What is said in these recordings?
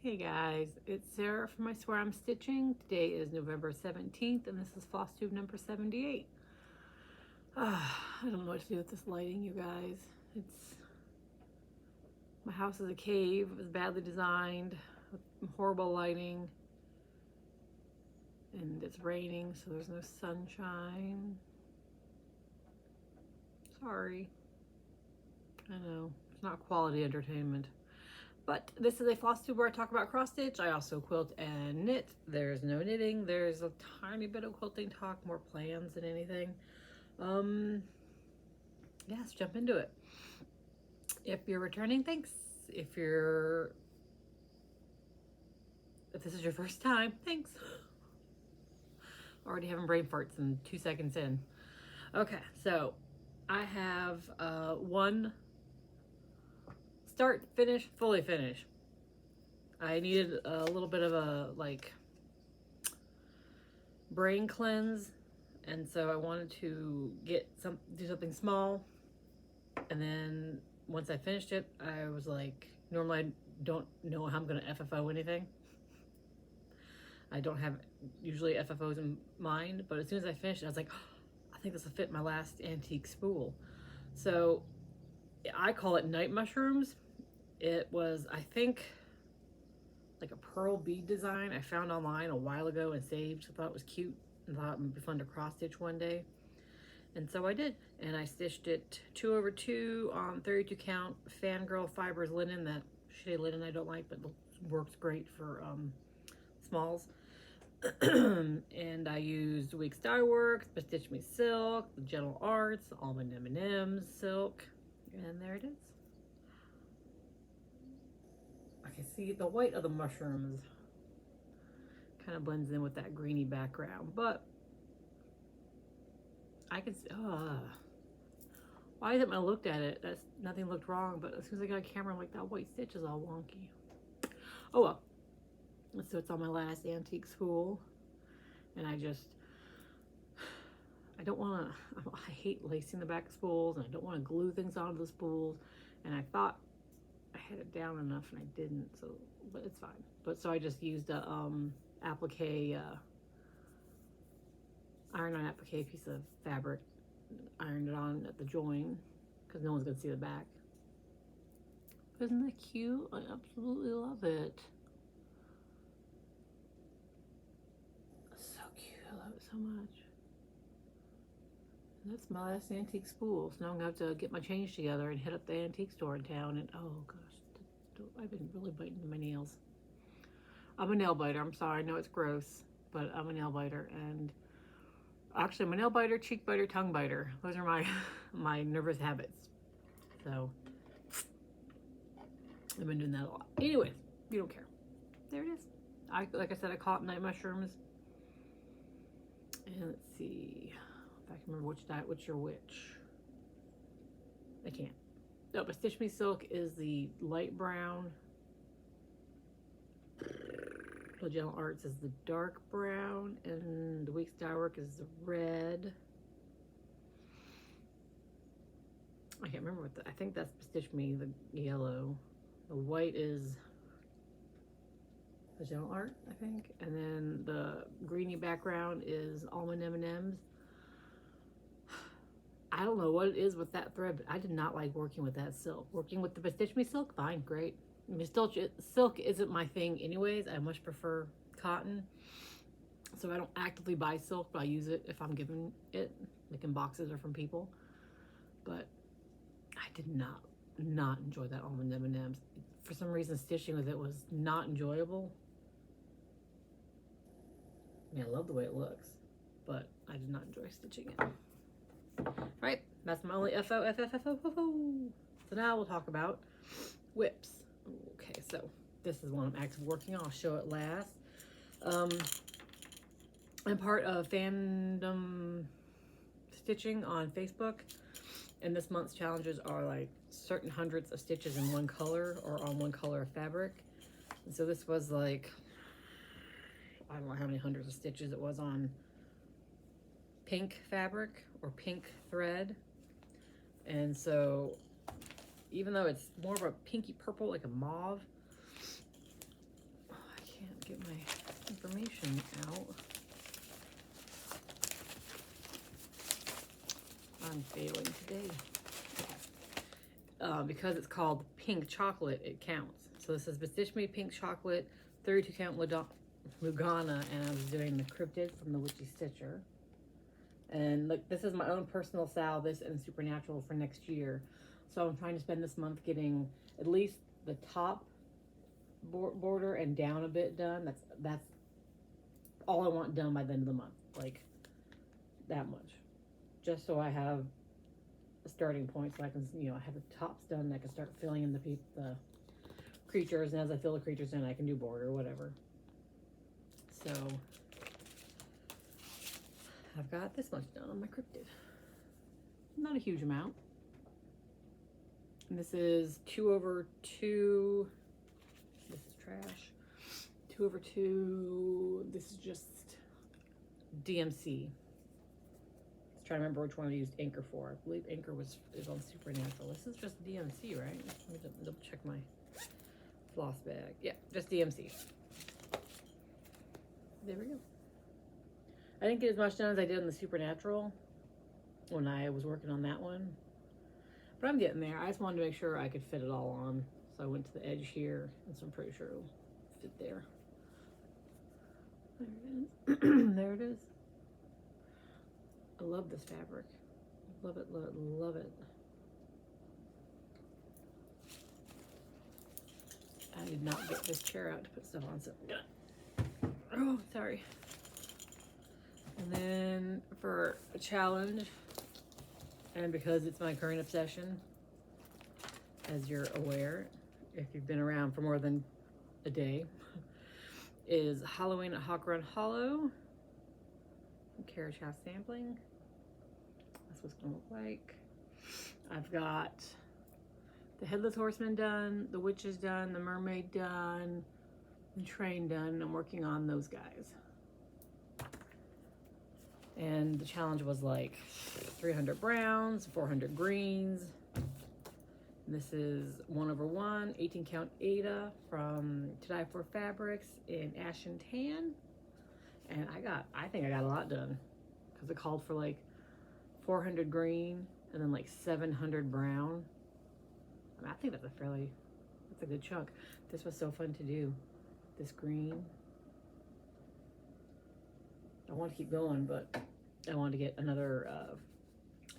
Hey guys, it's Sarah from I Swear I'm Stitching. Today is November 17th and this is Flosstube number 78. I don't know what to do with this lighting, you guys. My house is a cave. It was badly designed with horrible lighting. And it's raining, so there's no sunshine. Sorry. I know, it's not quality entertainment. But this is a Flosstube where I talk about cross stitch. I also quilt and knit. There's no knitting. There's a tiny bit of quilting talk, more plans than anything. Yeah, let's jump into it. If you're returning, thanks. If this is your first time, thanks. Already having brain farts in 2 seconds in. Okay, so I have one start, finish, fully finish. I needed a little bit of a brain cleanse, and so I wanted to do something small. And then once I finished it, I was like, normally I don't know how I'm gonna FFO anything. I don't have usually FFOs in mind, but as soon as I finished it, I was like, oh, I think this will fit my last antique spool. So I call it night mushrooms. It was, I think, like a pearl bead design I found online a while ago and saved. I thought it was cute and thought it would be fun to cross stitch one day. And so I did. And I stitched it 2/2 on 32 count Fangirl Fibers linen, that shitty linen I don't like, but works great for smalls. And I used Weeks Dye Works, but Stitch Me Silk, the Gentle Arts, Almond M&M's silk, and there it is. I can see the white of the mushrooms kind of blends in with that greeny background, but I can see, why is it when I looked at it, nothing looked wrong, but as soon as I got a camera, I'm like, that white stitch is all wonky. Oh well. So it's on my last antique spool, and I don't want to, I hate lacing the back of spools, and I don't want to glue things onto the spools, and I thought I had it down enough and I didn't, so, but it's fine. But so I just used a applique, iron-on applique piece of fabric, ironed it on at the join because no one's gonna see the back. Isn't that cute? I absolutely love it. So cute. I love it so much. And that's my last antique spool. So now I'm gonna have to get my change together and hit up the antique store in town. And oh gosh, I've been really biting into my nails. I'm a nail biter. I'm sorry. I know it's gross, but I'm a nail biter. And actually, I'm a nail biter, cheek biter, tongue biter. Those are my nervous habits. So I've been doing that a lot. Anyways, you don't care. There it is. Like I said, I caught night mushrooms. And let's see if I can remember which are which. I can't. No, but Stitch Me Silk is the light brown. The Gentle Arts is the dark brown, and the Weeks Dye Work is the red. I can't remember I think that's Stitch Me, the yellow. The white is the Gentle Art, I think, and then the greeny background is Almond M&M's. I don't know what it is with that thread, but I did not like working with that silk. Working with the Stitch Me Silk, fine, great. Silk isn't my thing anyways. I much prefer cotton. So I don't actively buy silk, but I use it if I'm given it, like in boxes or from people. But I did not enjoy that Almond M&M's. For some reason, stitching with it was not enjoyable. I mean, I love the way it looks, but I did not enjoy stitching it. Right, that's my only FFO. So now we'll talk about whips. Okay, so this is one I'm actually working on. I'll show it last. I'm part of Fandom Stitching on Facebook, and this month's challenges are like certain hundreds of stitches in one color or on one color of fabric. And so this was like, I don't know how many hundreds of stitches it was on pink fabric or pink thread. And so even though it's more of a pinky purple, like a mauve, thing out. I'm failing today. Because it's called pink chocolate, it counts. So this is Bestitch Me Pink Chocolate, 32 count Lugana, and I was doing the Cryptid from the Witchy Stitcher. And look, this is my own personal style, this and Supernatural for next year. So I'm trying to spend this month getting at least the top border and down a bit done. That's all I want done by the end of the month, like that much. Just so I have a starting point, so I can, you know, I have the tops done and I can start filling in the creatures, and as I fill the creatures in, I can do border, whatever. So I've got this much done on my cryptid. Not a huge amount. And this is 2/2. This is trash. 2/2. This is just DMC. Let's try to remember which one I used Anchor for. I believe Anchor is on Supernatural. This is just DMC, right? Let me double check my floss bag. Yeah, just DMC. There we go. I didn't get as much done as I did on the Supernatural when I was working on that one. But I'm getting there. I just wanted to make sure I could fit it all on. So I went to the edge here, and so I'm pretty sure it'll fit there. There it is. There it is. I love this fabric. Love it, love it, love it. I did not get this chair out to put stuff on, so oh, sorry. And then for a challenge, and because it's my current obsession, as you're aware, if you've been around for more than a day, is Halloween at Hawk Run Hollow. Carriage House sampling. That's what's gonna look like. I've got the Headless Horseman done, the Witches done, the Mermaid done, the Train done. I'm working on those guys. And the challenge was like 300 browns, 400 greens. This is 1/1, 18 count Ada from To Die For Fabrics in Ashen Tan. And I think I got a lot done because it called for like 400 green and then like 700 brown. I mean, I think that's a good chunk. This was so fun to do. This green. I want to keep going, but I wanted to get another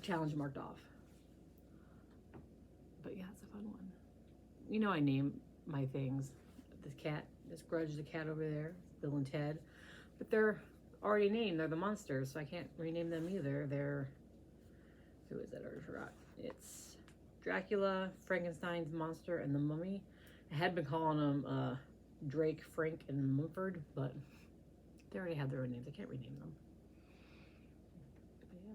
challenge marked off. But yeah, it's a fun one. You know, I name my things. This Grudge, the cat over there, Bill and Ted. But they're already named. They're the monsters, so I can't rename them either. They're, who is that? I already forgot. It's Dracula, Frankenstein's monster, and the Mummy. I had been calling them Drake, Frank, and Mumford, but they already have their own names. I can't rename them. But yeah,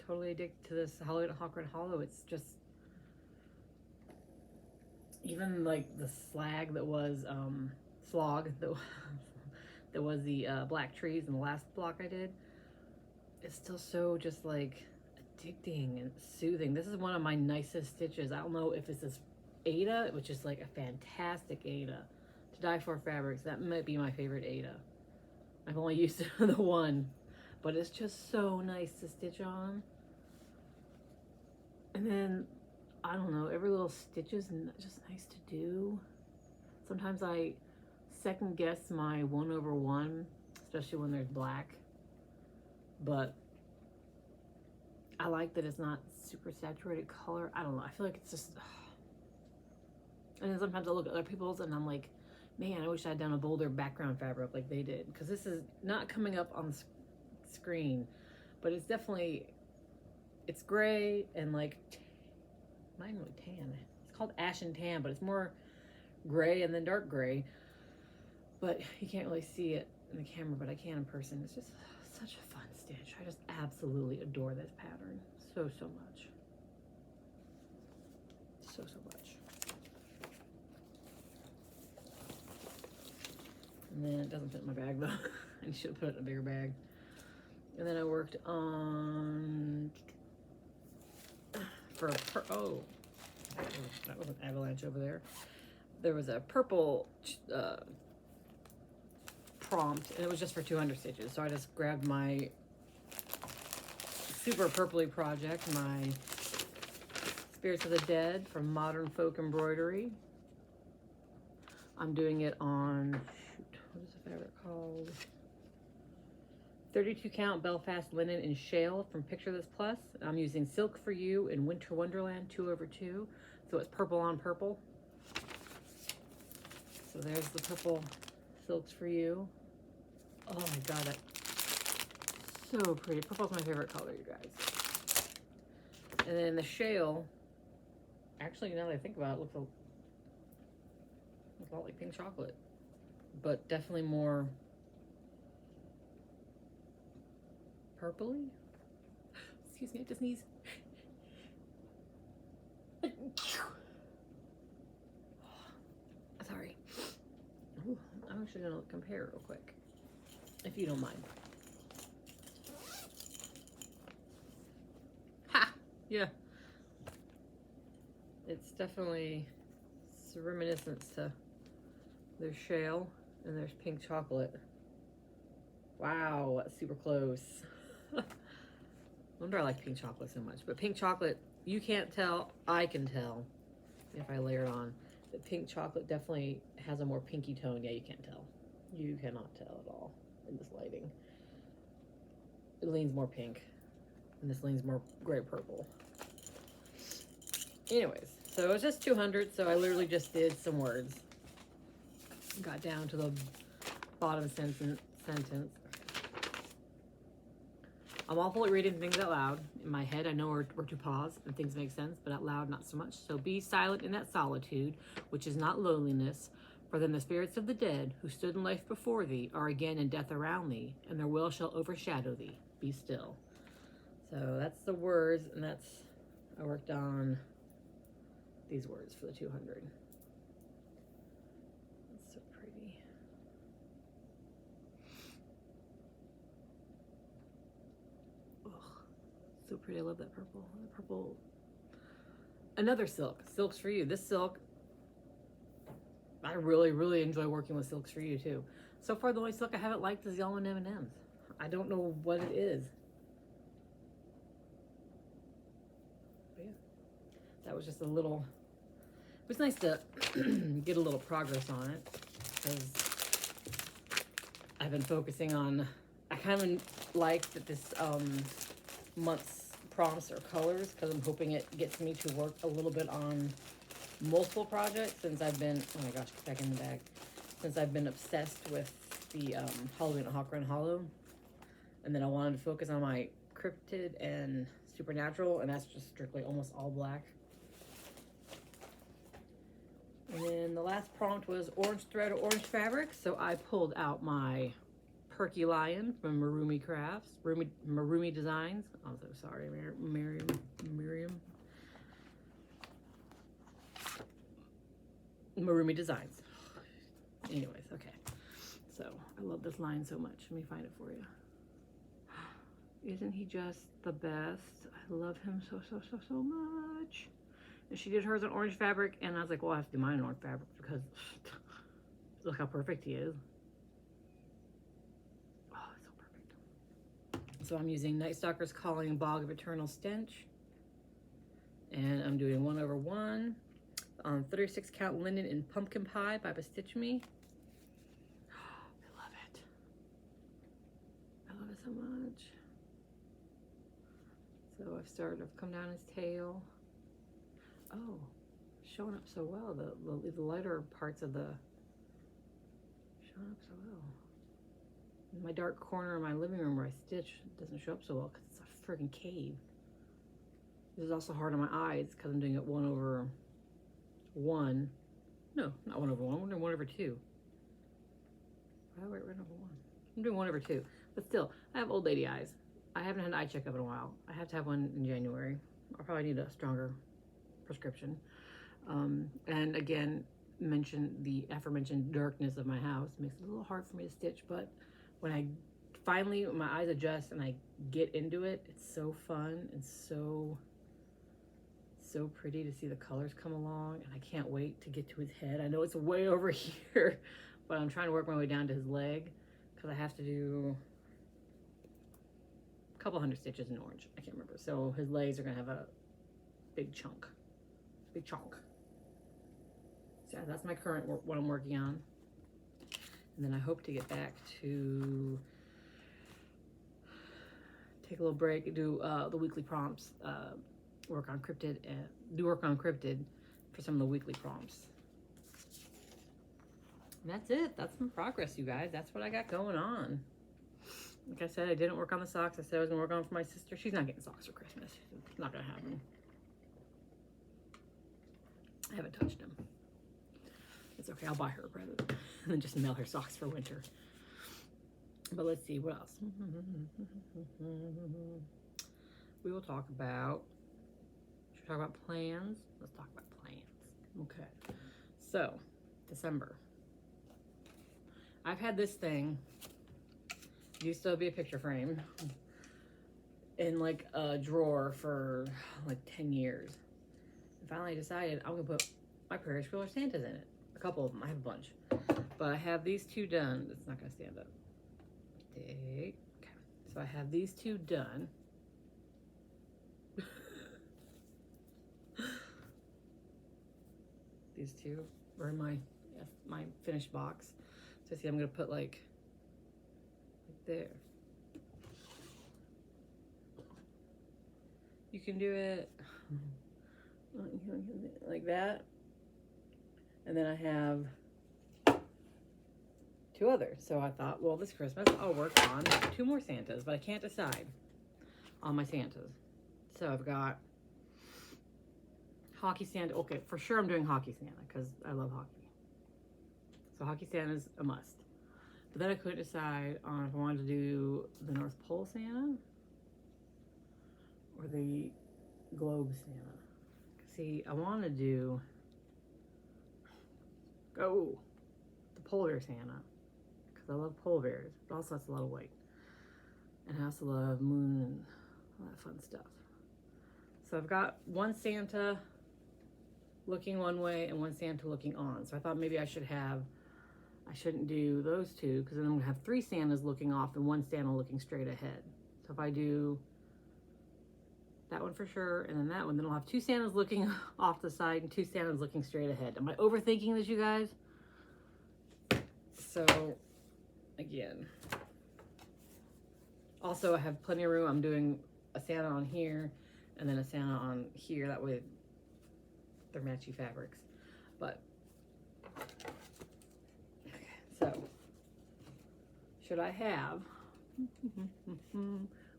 totally addicted to this Halloween at Hawk Run Hollow. It's just, even like the slag that was slog that was the black trees in the last block I did, it's still so just like addicting and soothing. This is one of my nicest stitches. I don't know if this is Ada, which is like a fantastic Ada. To Die For Fabrics, that might be my favorite Ada. I've only used the one, but it's just so nice to stitch on. And then, I don't know, every little stitch is just nice to do. Sometimes I second guess my 1/1, especially when there's black. But I like that it's not super saturated color. I don't know, I feel like it's just, and then sometimes I look at other people's and I'm like, man, I wish I'd done a bolder background fabric like they did. Because this is not coming up on the screen, but it's definitely, it's gray and like, not even really tan. It's called Ashen Tan, but it's more gray and then dark gray. But you can't really see it in the camera, but I can in person. It's just such a fun stitch. I just absolutely adore this pattern so much. So much. And then it doesn't fit in my bag though. I should have put it in a bigger bag. And then I worked on oh, that was an avalanche over there. There was a purple prompt, and it was just for 200 stitches. So I just grabbed my super purpley project, my Spirits of the Dead from Modern Folk Embroidery. I'm doing it on, shoot, what is the fabric called? 32 count Belfast linen in shale from Picture This Plus. I'm using Silk for You in Winter Wonderland 2/2. So it's purple on purple. So there's the purple Silks for You. Oh my god, that's so pretty. Purple's my favorite color, you guys. And then the shale, actually now that I think about it, looks a lot like pink chocolate. But definitely more purpley. Excuse me, I just sneeze. Sorry. Ooh, I'm actually gonna compare real quick, if you don't mind. Ha! Yeah. It's definitely reminiscence to there's shale and there's pink chocolate. Wow, that's super close. No wonder I like pink chocolate so much. But pink chocolate, you can't tell, I can tell if I layer it on. The pink chocolate definitely has a more pinky tone. Yeah, you can't tell. You cannot tell at all in this lighting. It leans more pink, and this leans more gray purple. Anyways, so it was just 200, so I literally just did some words. Got down to the bottom sentence. I'm awful at reading things out loud. In my head, I know where to pause and things make sense, but out loud, not so much. So be silent in that solitude, which is not loneliness. For then the spirits of the dead, who stood in life before thee, are again in death around thee, and their will shall overshadow thee. Be still. So that's the words, and I worked on these words for the 200. It's so pretty. So pretty. I love that purple. The purple. Another silk. Silks for You. This silk, I really, really enjoy working with Silks for You too. So far, the only silk I haven't liked is the almond M&Ms. I don't know what it is. But yeah, that was just a little. It was nice to get a little progress on it because I've been focusing on. I kind of like that this month's prompts or colors because I'm hoping it gets me to work a little bit on multiple projects since I've been, oh my gosh, get back in the bag, since I've been obsessed with the Halloween at Hawk Run Hollow, and then I wanted to focus on my cryptid and supernatural, and that's just strictly almost all black. And then the last prompt was orange thread or orange fabric, so I pulled out my Perky Lion from Marumi Crafts, Marumi Designs. I'm so sorry, Miriam. Marumi Designs. Anyways, okay. So I love this line so much. Let me find it for you. Isn't he just the best? I love him so much. And she did hers on orange fabric, and I was like, well, I have to do mine on orange fabric because look how perfect he is. So I'm using Night Stalker's Calling Bog of Eternal Stench. And I'm doing 1/1 on 36 count linen in Pumpkin Pie by Bestitch Me. I love it. I love it so much. So I've come down his tail. Oh, showing up so well. The lighter parts of the showing up so well. In my dark corner in my living room where I stitch doesn't show up so well because it's a freaking cave. This is also hard on my eyes because I'm doing it 1/1. No, not 1/1. I'm doing 1/2. Why do I write 1/1? I'm doing 1/2. But still, I have old lady eyes. I haven't had an eye checkup in a while. I have to have one in January. I'll probably need a stronger prescription. And again, the aforementioned darkness of my house makes it a little hard for me to stitch, but when I finally, my eyes adjust and I get into it, it's so fun and so pretty to see the colors come along, and I can't wait to get to his head. I know it's way over here, but I'm trying to work my way down to his leg because I have to do a couple hundred stitches in orange. I can't remember. So his legs are gonna have a big chunk. So that's my current work, what I'm working on. And then I hope to get back to take a little break, do the weekly prompts, work on cryptid, and do work on cryptid for some of the weekly prompts. And that's it. That's my progress, you guys. That's what I got going on. Like I said, I didn't work on the socks. I said I was gonna work on them for my sister. She's not getting socks for Christmas. It's not gonna happen. I haven't touched them. It's okay, I'll buy her a present and then just mail her socks for winter. But let's see, what else? We will talk about, should we talk about plans? Let's talk about plans. Okay, so December. I've had this thing, used to be a picture frame, in like a drawer for like 10 years. And finally decided I'm gonna put my Prairie Schooler Santas in it. A couple of them, I have a bunch. But I have these two done. It's not gonna stand up. Okay, so I have these two done. These two are in my finished box. So see, I'm gonna put like there. You can do it like that. And then I have two others. So I thought, well, this Christmas I'll work on two more Santas, but I can't decide on my Santas. So I've got Hockey Santa. Okay, for sure I'm doing Hockey Santa because I love hockey. So Hockey Santa's a must. But then I couldn't decide on if I wanted to do the North Pole Santa or the Globe Santa. See, I want to do the Polar Santa because I love polar bears, but also that's a lot of white. And I also love moon and all that fun stuff. So I've got one Santa looking one way and one Santa looking on. So I thought maybe I shouldn't do those two because then I'm gonna have three Santas looking off and one Santa looking straight ahead. So if I do that one for sure, and then that one, then I'll have two Santas looking off the side and two Santas looking straight ahead. Am I overthinking this, you guys? So, again. Also, I have plenty of room. I'm doing a Santa on here, and then a Santa on here. That way, they're matchy fabrics. But, okay, so, should I have...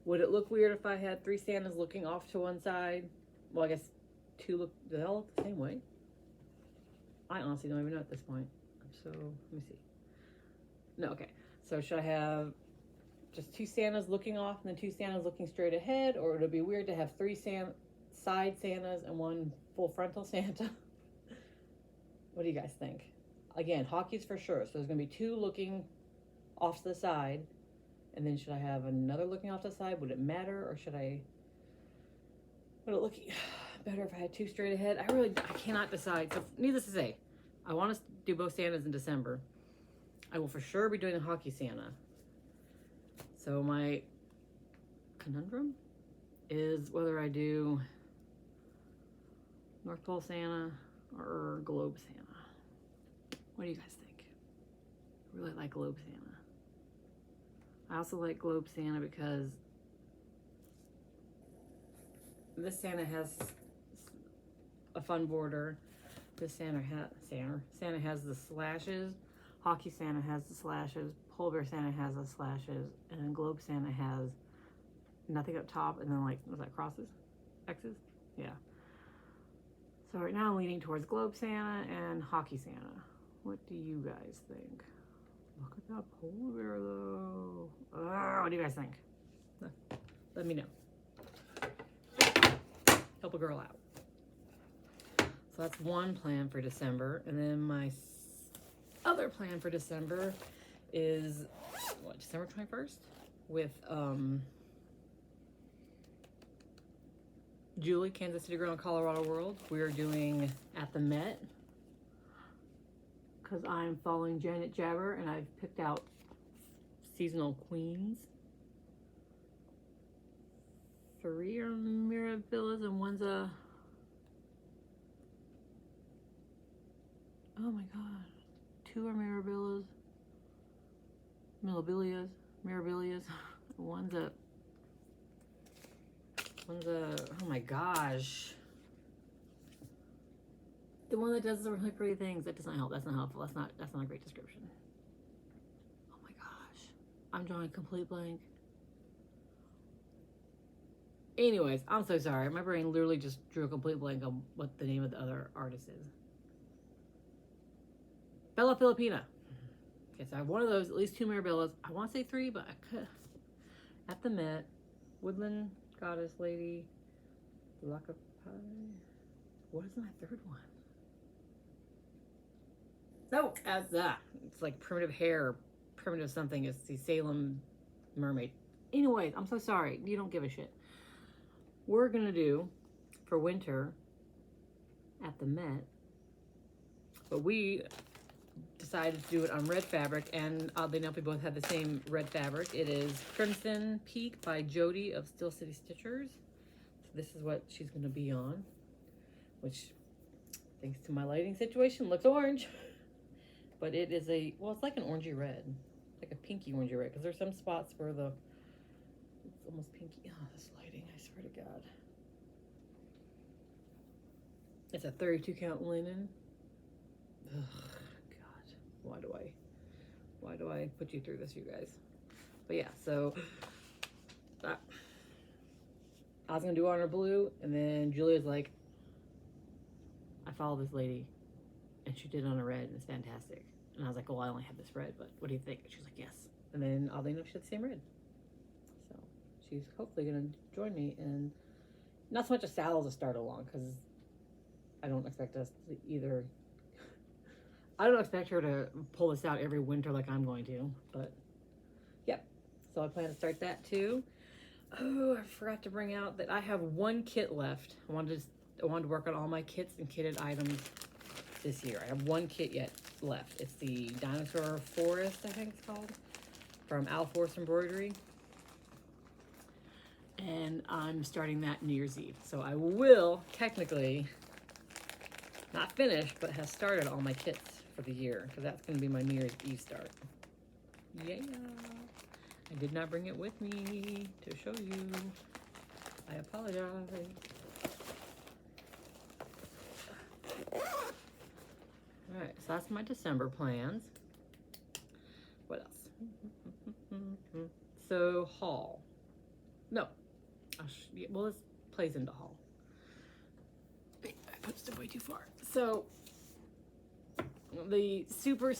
Would it look weird if I had three Santas looking off to one side? Well, I guess two look, do they all look the same way? I honestly don't even know at this point. So, let me see. No, okay. So should I have just two Santas looking off and then two Santas looking straight ahead? Or would it be weird to have three side Santas and one full frontal Santa? What do you guys think? Again, hockey's for sure. So there's going to be two looking off to the side. And then should I have another looking off the side? Would it matter, or would it look better if I had two straight ahead? I cannot decide. So needless to say, I want to do both Santas in December. I will for sure be doing a Hockey Santa. So my conundrum is whether I do North Pole Santa or Globe Santa. What do you guys think? I really like Globe Santa. I also like Globe Santa because this Santa has a fun border. This Santa has the slashes. Hockey Santa has the slashes. Polar Bear Santa has the slashes. And then Globe Santa has nothing up top and then like, was that crosses? X's? Yeah. So right now I'm leaning towards Globe Santa and Hockey Santa. What do you guys think? Look at that polar bear though. What do you guys think? Let me know. Help a girl out. So that's one plan for December. And then my other plan for December is, what, December 21st? With Julie, Kansas City Girl in Colorado World. We're doing At the Met. Because I'm following Janet Jabber and I've picked out Seasonal Queens. 3 are Mirabillas and one's a... Oh my god. 2 are Mirabillas. Mirabilias. One's a... Oh my gosh. The one that does the really pretty things. That doesn't help. That's not helpful. That's not a great description. Oh my gosh. I'm drawing a complete blank. Anyways, I'm so sorry. My brain literally just drew a complete blank on what the name of the other artist is. Bella Filipina. Okay, so I have one of those, at least 2 Mirabillas. I want to say 3, but I could. At the Met, Woodland Goddess Lady, Lakapai. What is my third one? No, that's that. It's like primitive hair, primitive something. It's the Salem Mermaid. Anyways, I'm so sorry. You don't give a shit. We're gonna do for winter at the Met, but we decided to do it on red fabric, and oddly enough, we both have the same red fabric. It is Crimson Peak by Jody of Steel City Stitchers. So this is what she's gonna be on, which, thanks to my lighting situation, looks orange. But it is a, well, it's like an orangey red, like a pinky orangey red, because there's some spots where it's almost pinky. Oh, this lighting, I swear to God. It's a 32 count linen. Ugh, God, why do I put you through this, you guys? But yeah, so I was gonna do on her blue, and then Julia's like, I follow this lady, and she did on a red, and it's fantastic. And I was like, well, I only have this red, but what do you think? And she was like, yes. And then oddly enough, she had the same red. So she's hopefully gonna join me, and not so much a saddle to start along, because I don't expect us to either. I don't expect her to pull this out every winter like I'm going to, but yeah. So I plan to start that too. Oh, I forgot to bring out that I have 1 kit left. I wanted to work on all my kits and kitted items this year. I have 1 kit yet left. It's the Dinosaur Forest, I think it's called, from Al Force Embroidery. And I'm starting that New Year's Eve. So I will technically not finish, but have started all my kits for the year, because that's going to be my New Year's Eve start. Yeah. I did not bring it with me to show you. I apologize. Alright, so that's my December plans. What else? So, haul. No. Well, this plays into haul. I put it way too far. So, the super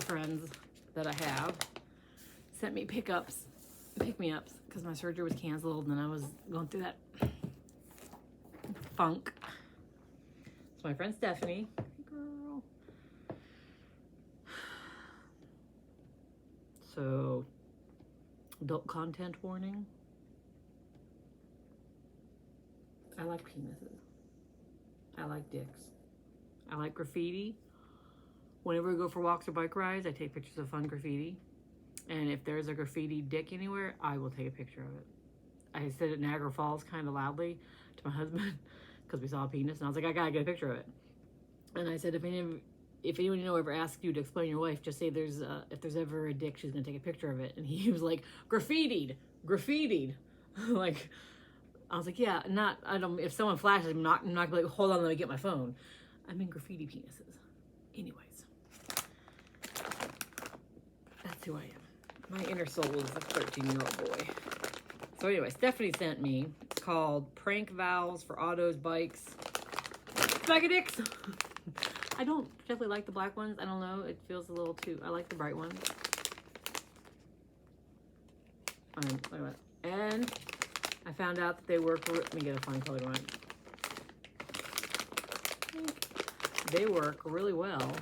friends that I have sent me pick-me-ups, because my surgery was canceled and I was going through that funk. It's my friend Stephanie. Girl. So, adult content warning. I like penises. I like dicks. I like graffiti. Whenever we go for walks or bike rides, I take pictures of fun graffiti. And if there's a graffiti dick anywhere, I will take a picture of it. I said at Niagara Falls kind of loudly to my husband because we saw a penis, and I was like, I gotta get a picture of it. And I said, if anyone you know ever asks you to explain your wife, just say if there's ever a dick, she's gonna take a picture of it. And he was like, graffitied. Like, I was like, yeah, if someone flashes, I'm not gonna be like, hold on, let me get my phone. I mean graffiti penises. Anyways, that's who I am. My inner soul is a 13-year-old boy. So anyway, Stephanie sent me, it's called Prank Valves for Autos, Bikes, Bag of Dicks. I don't particularly like the black ones. I don't know, it feels a little too, I like the bright ones. Wait a minute. And I found out that they work, let me get a fine colored one. They work really well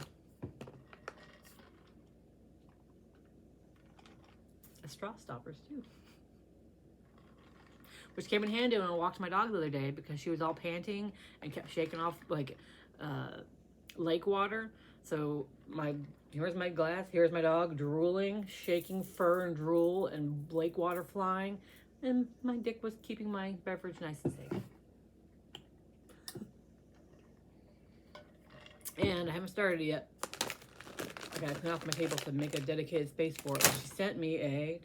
as straw stoppers too. Which came in handy when I walked my dog the other day, because she was all panting and kept shaking off like lake water. So here's my glass. Here's my dog drooling, shaking fur and drool and lake water flying. And my dick was keeping my beverage nice and safe. And I haven't started it yet. I gotta clean off my table to make a dedicated space for it. She sent me a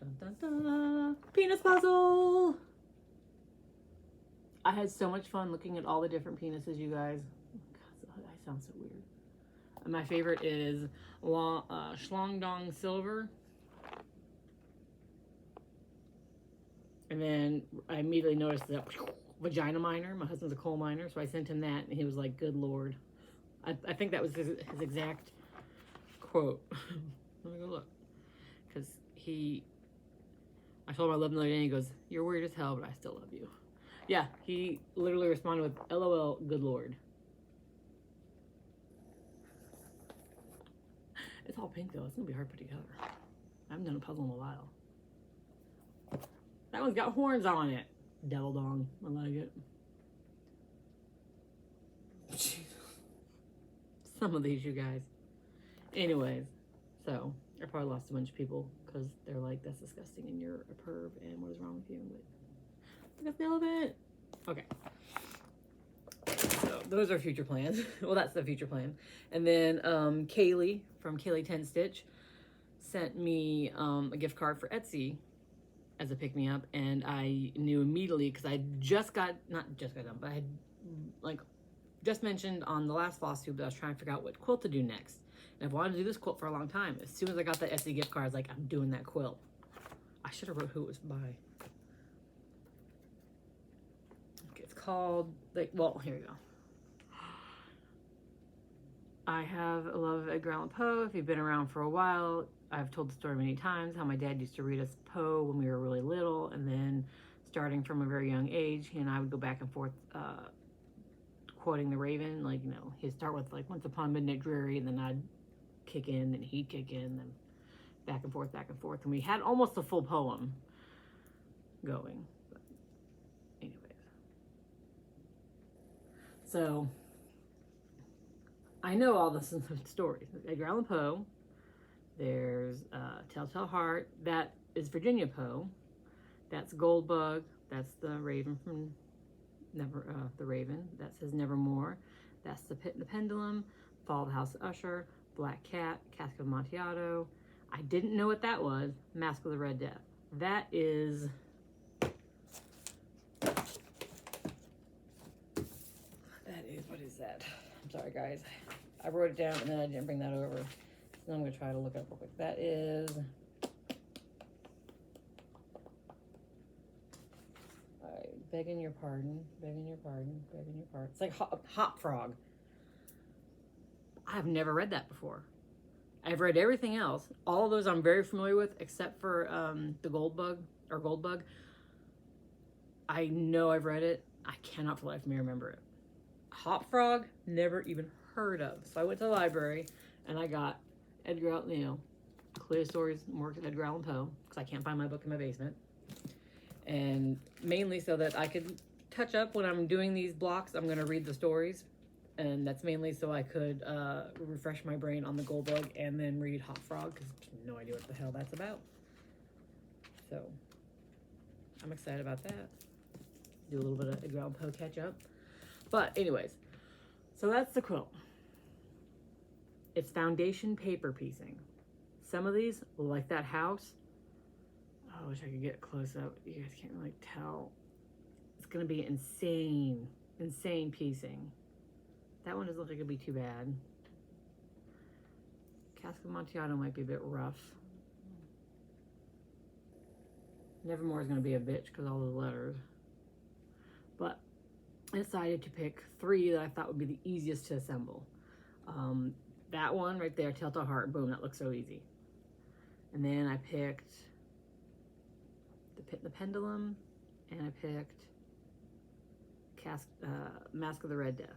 penis puzzle. I had so much fun looking at all the different penises, you guys. God, I sound so weird. And my favorite is Schlongdong Silver. And then I immediately noticed that vagina miner. My husband's a coal miner, so I sent him that, and he was like, "Good Lord." I think that was his exact quote. Let me go look. Because I told him I love him the other day, and he goes, "You're weird as hell, but I still love you." Yeah, he literally responded with, "LOL, good Lord." It's all pink though. It's gonna be hard to put together. I haven't done a puzzle in a while. That one's got horns on it. Devil dong. I like it. Some of these, you guys. Anyways, so I probably lost a bunch of people because they're like, "That's disgusting and you're a perv and what is wrong with you?" But I got the elephant. Okay. So those are future plans. Well, that's the future plan. And then Kaylee from Kaylee 10 Stitch sent me a gift card for Etsy as a pick-me-up, and I knew immediately because I not just got done, but I had like just mentioned on the last Flosstube that I was trying to figure out what quilt to do next. And I've wanted to do this quilt for a long time. As soon as I got the Etsy gift card, I was like, I'm doing that quilt. I should have wrote who it was by. Okay, it's called, well, here we go. I have a love of Edgar Allan Poe. If you've been around for a while, I've told the story many times how my dad used to read us Poe when we were really little, and then starting from a very young age, he and I would go back and forth quoting the Raven. Like, you know, he'd start with like Once Upon Midnight Dreary, and then I'd kick in, and he'd kick in, and back and forth, and we had almost a full poem going. But anyways, so I know all the stories. Edgar Allan Poe. There's Telltale Heart. That is Virginia Poe. That's Goldbug. That's the Raven from the Raven. That says Nevermore. That's The Pit and the Pendulum. Fall of the House of Usher. Black Cat. Cask of Amontillado. I didn't know what that was. Mask of the Red Death. That is... what is that? I'm sorry, guys. I wrote it down and then I didn't bring that over. So I'm going to try to look up real quick. That is... begging your pardon. It's like Hop Frog. I've never read that before. I've read everything else. All of those I'm very familiar with, except for the Goldbug. I know I've read it. I cannot for the life of me remember it. Hop Frog, never even heard of. So I went to the library and I got Edgar Allan, Cleo Stories, more Edgar Allan Poe, because I can't find my book in my basement. And mainly so that I could touch up when I'm doing these blocks, I'm going to read the stories. And that's mainly so I could refresh my brain on the Goldbug and then read Hop Frog, because I have no idea what the hell that's about. So I'm excited about that. Do a little bit of Edgar Allan Poe catch up. But anyways, so that's the quilt. It's foundation paper piecing. Some of these, like that house, I wish I could get close up. You guys can't really tell. It's gonna be insane piecing. That one doesn't look like it'd be too bad. Cask of Amontillado might be a bit rough. Nevermore is gonna be a bitch because all those letters. But I decided to pick 3 that I thought would be the easiest to assemble. That one right there, Telltale Heart, boom, that looks so easy. And then I picked The Pit and the Pendulum, and I picked Mask of the Red Death.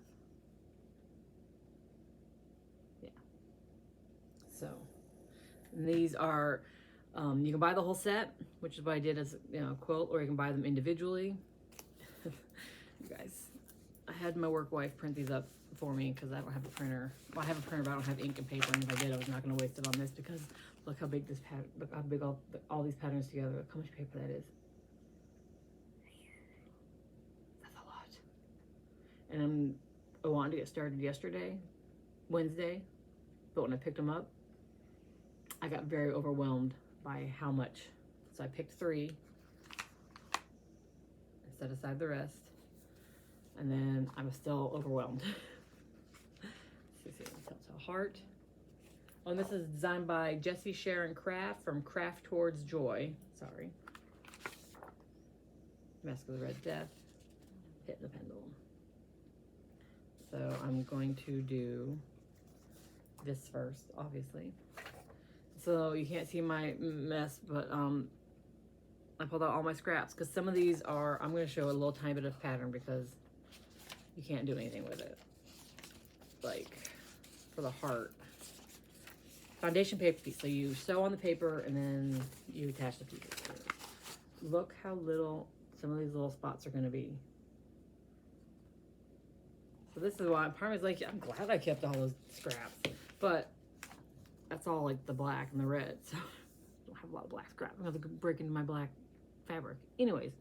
Yeah. So, and these are, you can buy the whole set, which is what I did as a quilt, or you can buy them individually. You guys, I had my work wife print these up for me because I don't have a printer. Well, I have a printer, but I don't have ink and paper. And if I did, I was not going to waste it on this because look how big this pattern. Look how big all these patterns together. Look how much paper that is. That's a lot. And I wanted to get started yesterday, Wednesday, but when I picked them up, I got very overwhelmed by how much. So I picked 3, set aside the rest, and then I was still overwhelmed. Let's see, Telltale Heart. Oh, and this is designed by Jessie Sharon Craft from Craft Towards Joy. Sorry. Mask of the Red Death. Hitting the Pendulum. So I'm going to do this first, obviously. So you can't see my mess, but I pulled out all my scraps because some of these are, I'm going to show a little tiny bit of pattern because you can't do anything with it. Like for the heart. Foundation paper piece. So you sew on the paper and then you attach the pieces to it. Look how little some of these little spots are going to be. So this is why part of me is like, I'm glad I kept all those scraps, but that's all like the black and the red. So I don't have a lot of black scrap. I'm going to break into my black fabric. Anyways,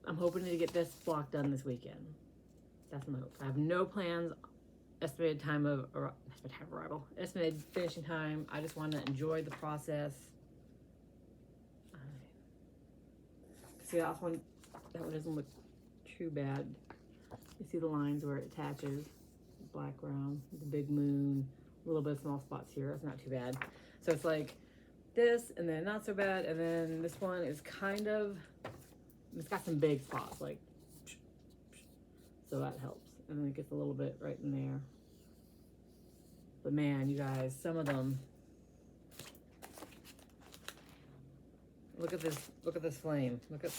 I'm hoping to get this block done this weekend. That's my hope. I have no plans. Estimated time of arrival. Estimated finishing time. I just want to enjoy the process. See, that one doesn't look too bad. You see the lines where it attaches. Background, the big moon, a little bit of small spots here. That's not too bad. So it's like this, and then not so bad, and then this one is kind of, it's got some big spots, like, so that helps. And then it gets a little bit right in there. But man, you guys, some of them, look at this flame. Look at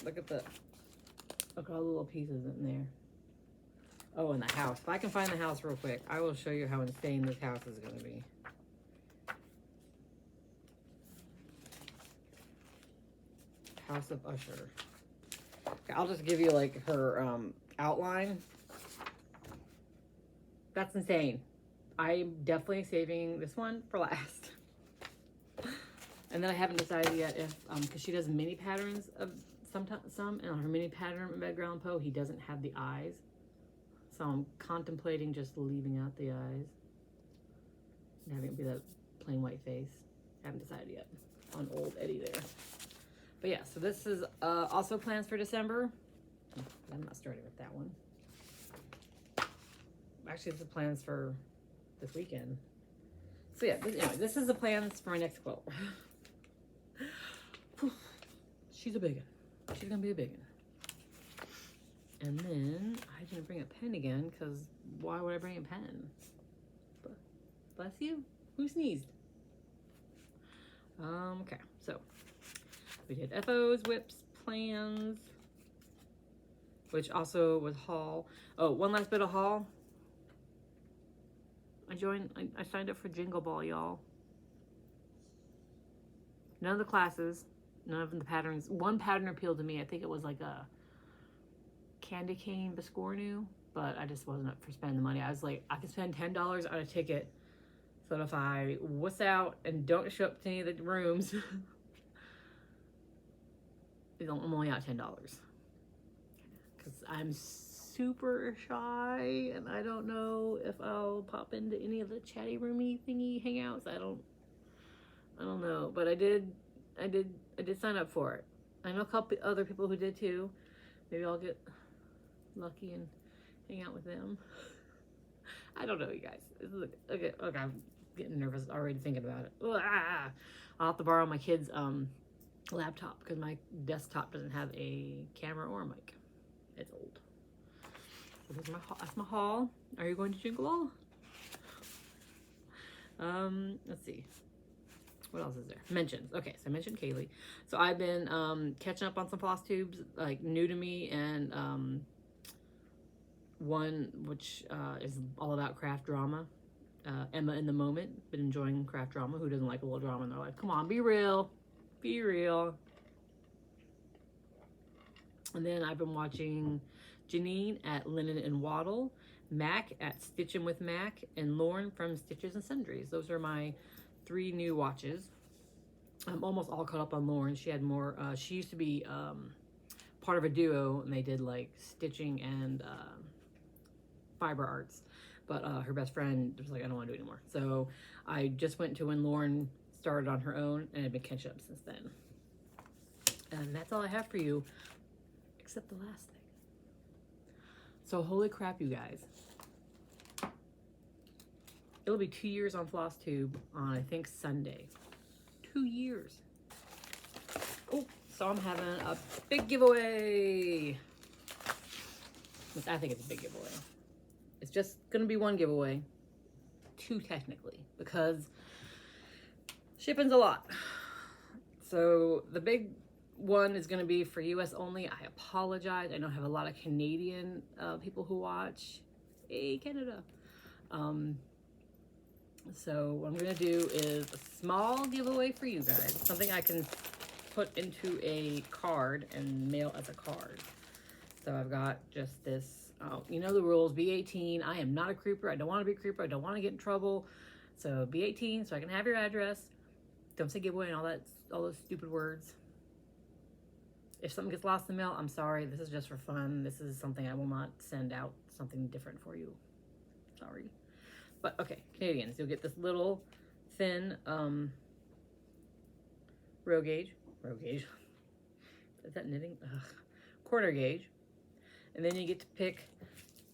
all the little pieces in there. Oh, and the house. If I can find the house real quick, I will show you how insane this house is going to be. House of Usher. Okay, I'll just give you like her outline. That's insane. I'm definitely saving this one for last. And then I haven't decided yet if, because she does mini patterns of some, and on her mini pattern of Edgar Allan Poe, he doesn't have the eyes. So I'm contemplating just leaving out the eyes and having it be that plain white face. Haven't decided yet on old Eddie there. But yeah, so this is also plans for December. I'm not starting with that one. Actually, this is plans for this weekend. So yeah, anyway, this is the plans for my next quilt. She's a big one. She's gonna be a big one. And then I didn't bring a pen again because why would I bring a pen? But bless you. Who sneezed? Okay, so we did FFOs, whips, plans, which also was haul. Oh, one last bit of haul. I signed up for Jingle Ball, y'all. None of the classes, none of the patterns. One pattern appealed to me. I think it was like a candy cane biscornu, but I just wasn't up for spending the money. I was like, I could spend $10 on a ticket, so that if I wuss out and don't show up to any of the rooms, I'm only out $10. Because I'm super shy, and I don't know if I'll pop into any of the chatty roomy thingy hangouts. I don't know, but I did sign up for it. I know a couple other people who did too. Maybe I'll get lucky and hang out with them. I don't know, you guys. Okay, I'm getting nervous already thinking about it. I'll have to borrow my kid's laptop because my desktop doesn't have a camera or a mic. It's old. So that's my haul. Are you going to Jingle All? Let's see. What else is there? Mentions. Okay, so I mentioned Kaylee. So I've been catching up on some Flosstubes, like new to me, and one which is all about craft drama. Emma in the Moment. Been enjoying craft drama. Who doesn't like a little drama in their life? Come on, be real. Be real. And then I've been watching Janine at Linen and Waddle. Mac at Stitchin' with Mac, and Lauren from Stitches and Sundries. Those are my 3 new watches. I'm almost all caught up on Lauren. She had more. She used to be part of a duo, and they did like stitching and fiber arts. But her best friend was like, I don't want to do it anymore. So I just went to when Lauren started on her own, and I've been catching up since then. And that's all I have for you, except the last thing. So holy crap, you guys. It'll be 2 years on Flosstube on, I think, Sunday. 2 years. Oh, so I'm having a big giveaway. I think it's a big giveaway. It's just going to be 1 giveaway. 2 technically, because shipping's a lot. So the big one is going to be for US only. I apologize. I know I have a lot of Canadian people who watch. Hey, Canada. So what I'm going to do is a small giveaway for you guys. Something I can put into a card and mail as a card. So I've got just this, you know the rules, be 18. I am not a creeper. I don't want to be a creeper. I don't want to get in trouble. So be 18 so I can have your address. Don't say giveaway and all those stupid words. If something gets lost in the mail, I'm sorry. This is just for fun. This is something I will not send out something different for you. Sorry. But okay, Canadians, you'll get this little thin row gauge. Is that knitting? Ugh. Corner gauge. And then you get to pick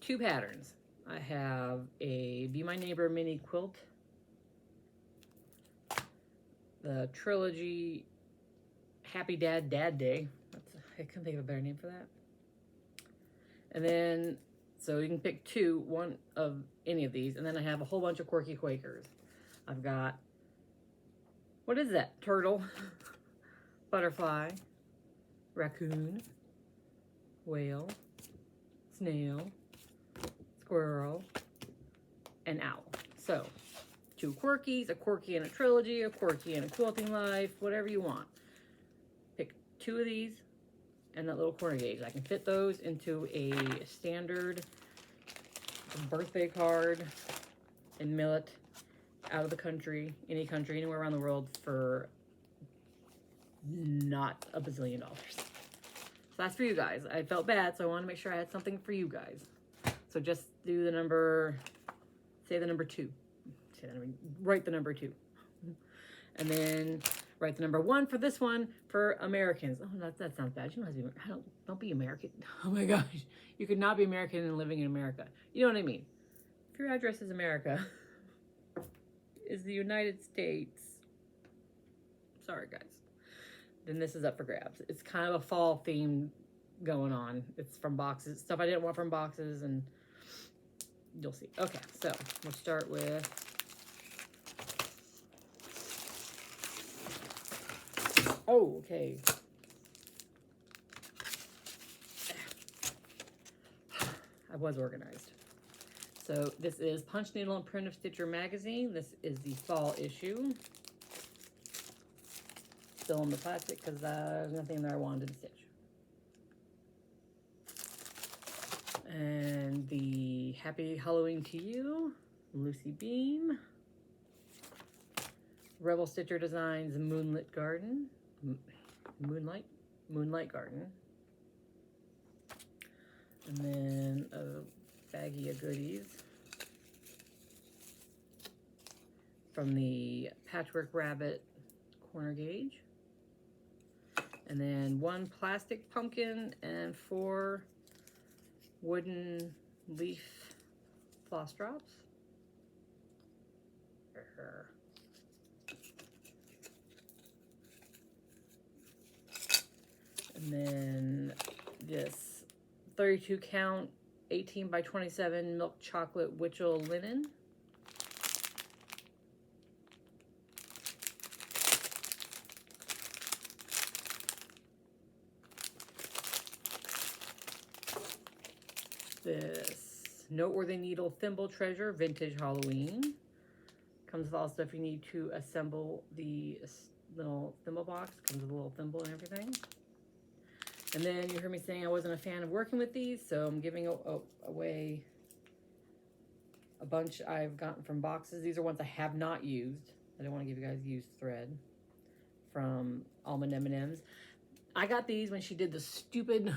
2 patterns. I have a Be My Neighbor mini quilt. The Trilogy Happy Dad Day. I couldn't think of a better name for that. And then, so you can pick 2, one of any of these. And then I have a whole bunch of quirky Quakers. I've got, what is that? Turtle, butterfly, raccoon, whale, snail, squirrel, and owl. So 2 quirkies, a quirky and a trilogy, a quirky and a quilting life, whatever you want. Pick 2 of these and that little corner gauge. I can fit those into a standard birthday card and mail it out of the country, any country, anywhere around the world for not a bazillion dollars. So that's for you guys. I felt bad, so I wanted to make sure I had something for you guys. So just do the number, say the number 2. Write the number 2. And then write the number 1 for this one for Americans. Oh, that sounds bad. You don't have to be, don't be American. Oh my gosh. You could not be American and living in America. You know what I mean? If your address is America, is the United States. Sorry, guys. Then this is up for grabs. It's kind of a fall theme going on. It's from boxes, stuff I didn't want from boxes, and you'll see. Okay, so we'll start with okay. I was organized. So this is Punch Needle and Print of Stitcher magazine. This is the fall issue. Still in the plastic because there's nothing there I wanted to stitch. And the Happy Halloween to You, Lucy Beam. Rebel Stitcher Designs Moonlit Garden. Moonlight Garden. And then a baggie of goodies from the Patchwork Rabbit corner gauge. And then 1 plastic pumpkin and 4 wooden leaf floss drops. And then this 32 count 18 by 27 milk chocolate Witchell linen. This Noteworthy Needle Thimble Treasure Vintage Halloween. Comes with all the stuff you need to assemble the little thimble box. Comes with a little thimble and everything. And then you heard me saying I wasn't a fan of working with these, so I'm giving away A bunch I've gotten from boxes. These are ones I have not used. I don't want to give you guys used thread from Almond M&Ms. I got these when she did the stupid,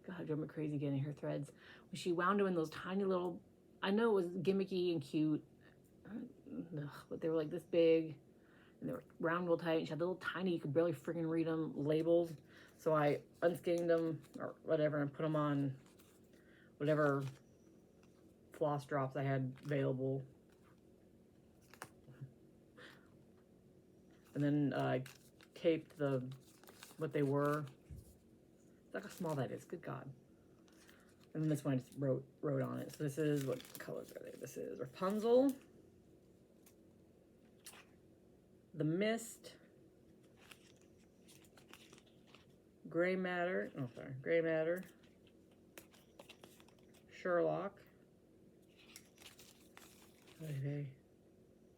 God, it drove me crazy getting her threads. When she wound them in those tiny little, I know it was gimmicky and cute, but they were like this big, and they were round real tight, and she had little tiny, you could barely freaking read them, labels. So I unskeined them, or whatever, and put them on whatever floss drops I had available. And then I taped what they were. Look how small that is, good God. And then this one I just wrote on it. So this is, what colors are they? This is Rapunzel, The Mist, Gray Matter, Sherlock,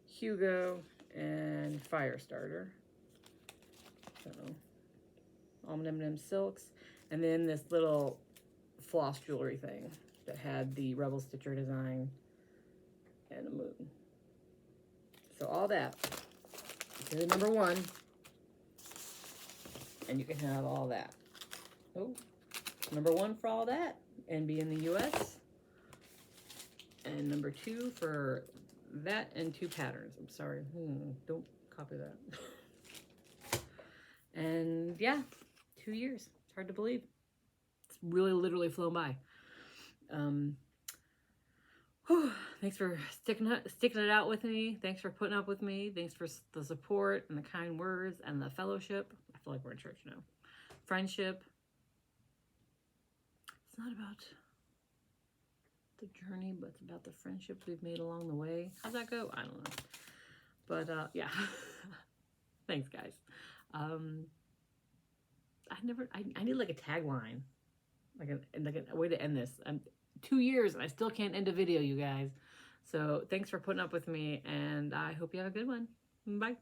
Hugo, and Firestarter. So, Almond M&M Silks. And then this little floss jewelry thing that had the Rebel Stitcher design and a moon. So all that. This is number 1. And you can have all that. Oh, number 1 for all that and be in the US. And number 2 for that and 2 patterns. I'm sorry. Don't copy that. And yeah, 2 years. It's hard to believe. It's really literally flown by. Thanks for sticking it out with me. Thanks for putting up with me. Thanks for the support and the kind words and the fellowship. I feel like we're in church now. Friendship. It's not about the journey, but it's about the friendships we've made along the way. How'd that go? I don't know. But yeah. Thanks, guys. I need like a tagline, like a way to end this. 2 years and I still can't end a video, you guys. So thanks for putting up with me, and I hope you have a good one. Bye.